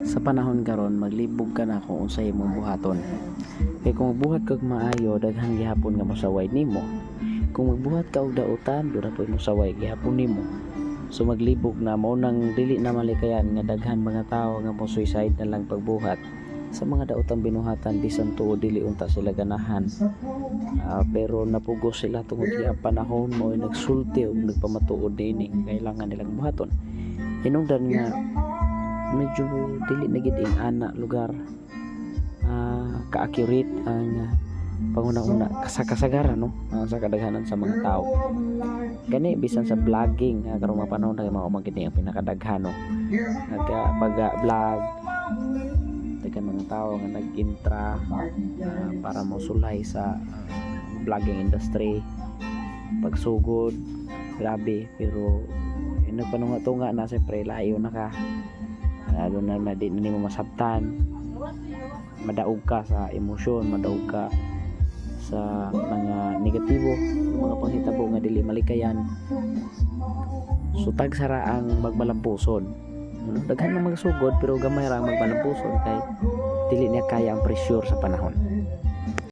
Sa panahon karon maglibog ka na kung unsay imong buhaton. Kay kung magbuhat kag maayo daghang gihapon nga mosaway nimo. Kung magbuhat ka og dautan dura po mosaway gihapon nimo. So maglibog na mao nang dili na malikayan nga daghan mga tawo nga mo suicide na lang pagbuhat sa mga daotang binuhatan bisan tuod dili unta sila ganahan. Pero napugos sila tungod sa panahon mo ay nagsulti og nagpamatuod dinhi kailangan nilang buhaton. Hinungdan nga medyo dili na gid ing ana lugar ka-accurate ang panguna-una kasagaran no sa kadaghanan sa mga tao gani bisan sa vlogging karong mga panahon na mao man gid ang pinakadaghan no pag-vlog daghang mga tao nga nag-intra para mosulay sa vlogging industry pagsugod grabe pero nagpanunga-tunga na siyempre layo na ka lalo na di na nimo masabtan madaog ka sa emosyon madaog ka sa mga negatibo mga panghitabo nga dili malikayan so tagsara ang magmalampuson daghan na magsugod pero gamay ra ang magmalampuson kay dili niya kaya ang pressure sa panahon.